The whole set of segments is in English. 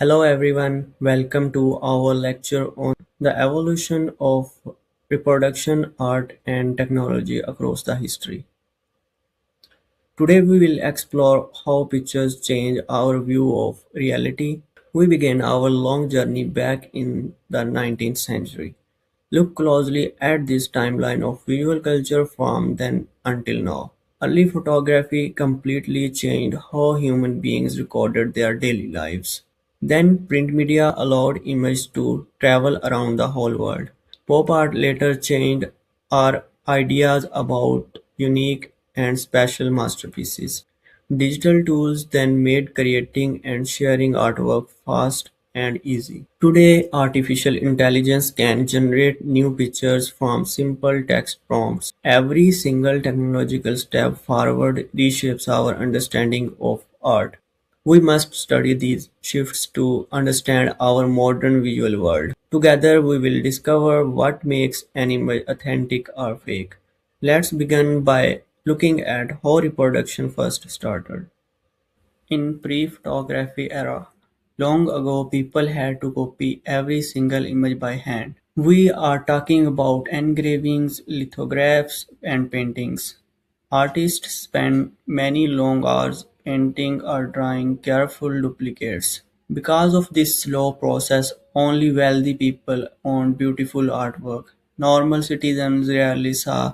Hello everyone, welcome to our lecture on the evolution of reproduction, art and technology across the history. Today we will explore how pictures change our view of reality. We begin our long journey back in the 19th century. Look closely at this timeline of visual culture from then until now. Early photography completely changed how human beings recorded their daily lives. Then print media allowed images to travel around the whole world. Pop art later changed our ideas about unique and special masterpieces. Digital tools then made creating and sharing artwork fast and easy. Today, artificial intelligence can generate new pictures from simple text prompts. Every single technological step forward reshapes our understanding of art. We must study these shifts to understand our modern visual world. Together, we will discover what makes an image authentic or fake. Let's begin by looking at how reproduction first started. In pre-photography era, long ago people had to copy every single image by hand. We are talking about engravings, lithographs, and paintings. Artists spend many long hours painting or drawing careful duplicates. Because of this slow process, only wealthy people owned beautiful artwork. Normal citizens rarely saw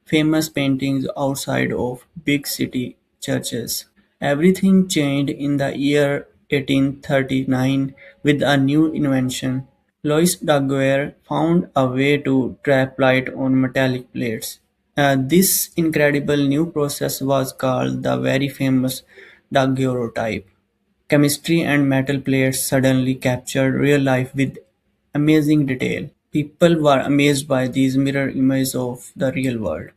famous paintings outside of big city churches. Everything changed in the year 1839 with a new invention. Louis Daguerre found a way to trap light on metallic plates. This incredible new process was called the very famous daguerreotype. Chemistry and metal plates suddenly captured real life with amazing detail. People were amazed by these mirror images of the real world.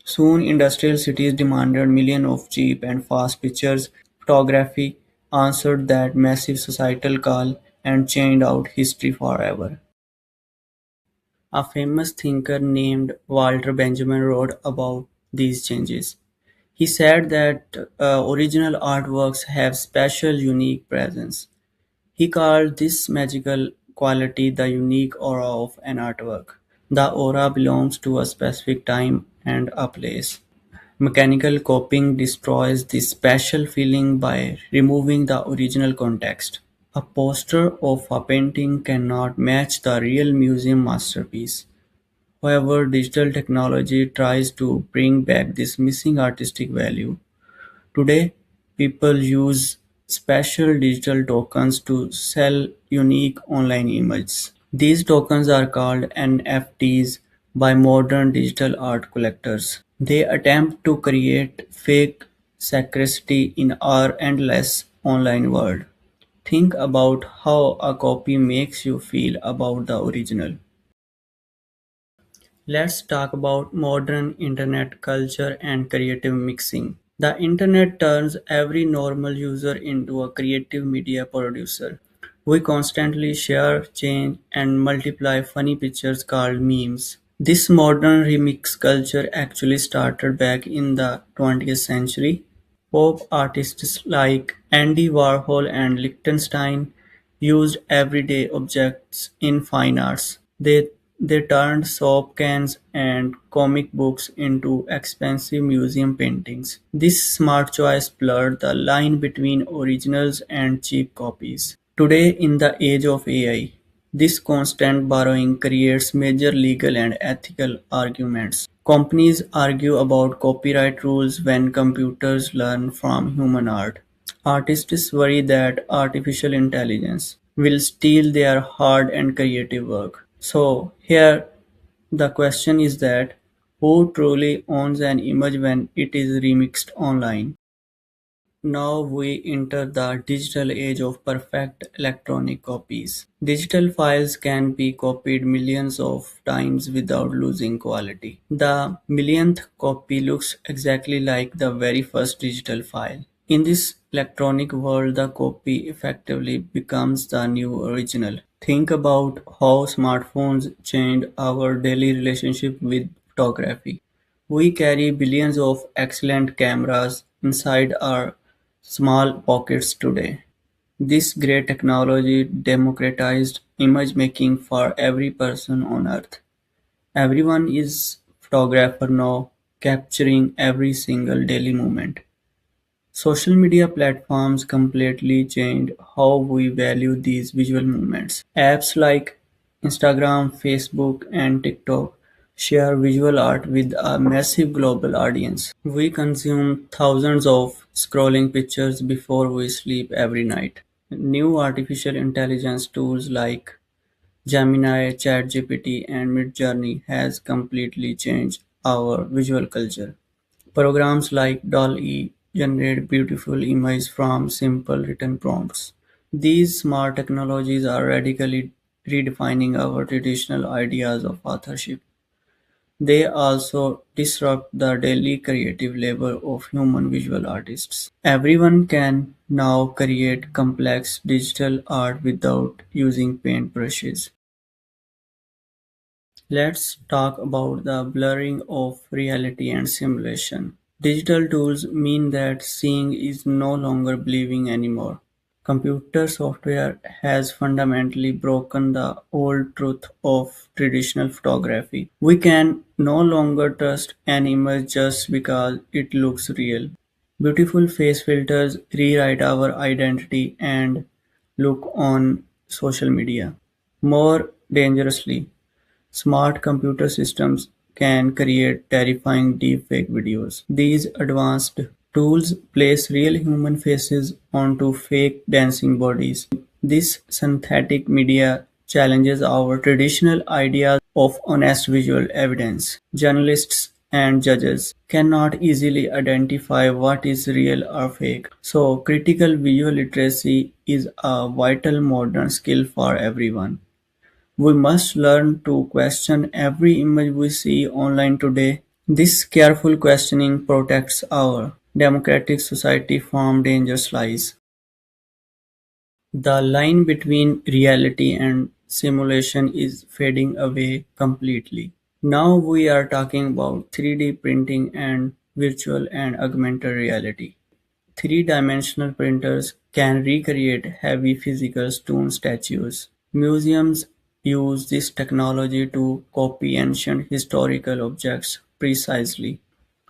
Soon industrial cities demanded millions of cheap and fast pictures. Photography answered that massive societal call and changed out history forever. A famous thinker named Walter Benjamin wrote about these changes. He said that original artworks have special unique presence. He called this magical quality the unique aura of an artwork. The aura belongs to a specific time and a place. Mechanical copying destroys this special feeling by removing the original context. A poster of a painting cannot match the real museum masterpiece. However, digital technology tries to bring back this missing artistic value. Today, people use special digital tokens to sell unique online images. These tokens are called NFTs by modern digital art collectors. They attempt to create fake scarcity in our endless online world. Think about how a copy makes you feel about the original. Let's talk about modern internet culture and creative mixing. The internet turns every normal user into a creative media producer. We constantly share, change, and multiply funny pictures called memes. This modern remix culture actually started back in the 20th century. Pop artists like Andy Warhol and Lichtenstein used everyday objects in fine arts. They turned soap cans and comic books into expensive museum paintings. This smart choice blurred the line between originals and cheap copies. Today, in the age of AI, this constant borrowing creates major legal and ethical arguments. Companies argue about copyright rules when computers learn from human art. Artists worry that artificial intelligence will steal their hard and creative work. So here the question is that who truly owns an image when it is remixed online? Now we enter the digital age of perfect electronic copies. Digital files can be copied millions of times without losing quality. The millionth copy looks exactly like the very first digital file. In this electronic world, the copy effectively becomes the new original. Think about how smartphones changed our daily relationship with photography. We carry billions of excellent cameras inside our small pockets today. This great technology democratized image making for every person on earth. Everyone is photographer now, capturing every single daily moment. Social media platforms completely changed how we value these visual moments. Apps like Instagram, Facebook, and TikTok share visual art with a massive global audience. We consume thousands of scrolling pictures before we sleep every night. New artificial intelligence tools like Gemini, ChatGPT, and Midjourney has completely changed our visual culture. Programs like DALL-E generate beautiful images from simple written prompts. These smart technologies are radically redefining our traditional ideas of authorship. They also disrupt the daily creative labor of human visual artists. Everyone can now create complex digital art without using paintbrushes. Let's talk about the blurring of reality and simulation. Digital tools mean that seeing is no longer believing anymore. Computer software has fundamentally broken the old truth of traditional photography. We can no longer trust an image just because it looks real. Beautiful face filters rewrite our identity and look on social media. More dangerously, smart computer systems can create terrifying deepfake videos. These advanced tools place real human faces onto fake dancing bodies. This synthetic media challenges our traditional ideas of honest visual evidence. Journalists and judges cannot easily identify what is real or fake. So, critical visual literacy is a vital modern skill for everyone. We must learn to question every image we see online today. This careful questioning protects our democratic society from dangerous lies. The line between reality and simulation is fading away completely. Now we are talking about 3D printing and virtual and augmented reality. Three-dimensional printers can recreate heavy physical stone statues. Museums use this technology to copy ancient historical objects precisely.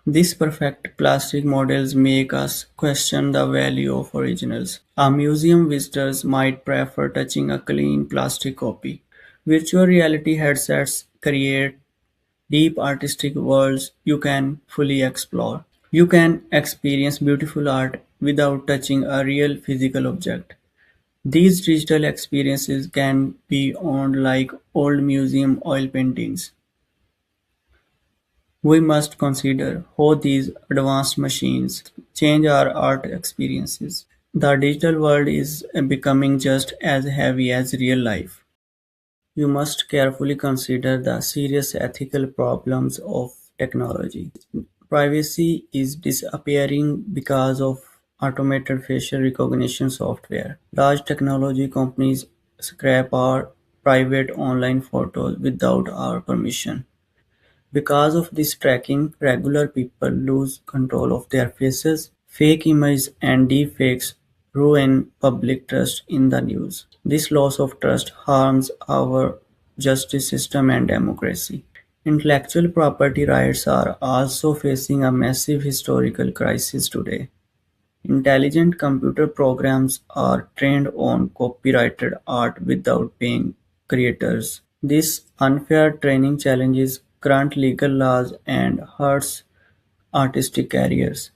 These perfect plastic models make us question the value of originals. A museum visitors might prefer touching a clean plastic copy. Virtual reality headsets create deep artistic worlds you can fully explore. You can experience beautiful art without touching a real physical object. These digital experiences can be owned like old museum oil paintings. We must consider how these advanced machines change our art experiences. The digital world is becoming just as heavy as real life. You must carefully consider the serious ethical problems of technology. Privacy is disappearing because of automated facial recognition software. Large technology companies scrape our private online photos without our permission. Because of this tracking, regular people lose control of their faces. Fake images and deepfakes ruin public trust in the news. This loss of trust harms our justice system and democracy. Intellectual property rights are also facing a massive historical crisis today. Intelligent computer programs are trained on copyrighted art without paying creators. This unfair training challenges current legal laws and hurts artistic careers.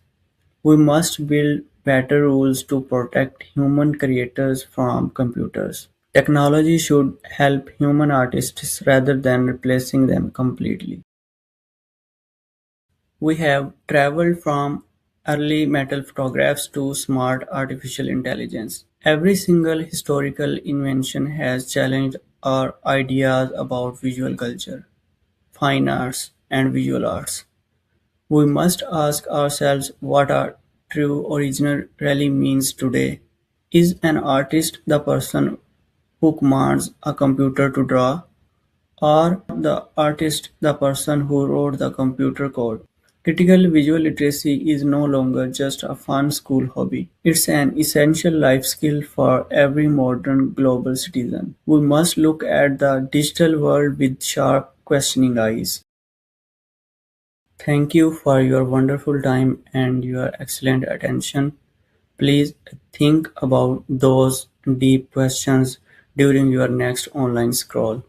We must build better rules to protect human creators from computers. Technology should help human artists rather than replacing them completely. We have traveled from early metal photographs to smart artificial intelligence. Every single historical invention has challenged our ideas about visual culture, fine arts, and visual arts. We must ask ourselves what our true original really means today. Is an artist the person who commands a computer to draw, or the artist the person who wrote the computer code? Critical visual literacy is no longer just a fun school hobby. It's an essential life skill for every modern global citizen. We must look at the digital world with sharp, questioning eyes. Thank you for your wonderful time and your excellent attention. Please think about those deep questions during your next online scroll.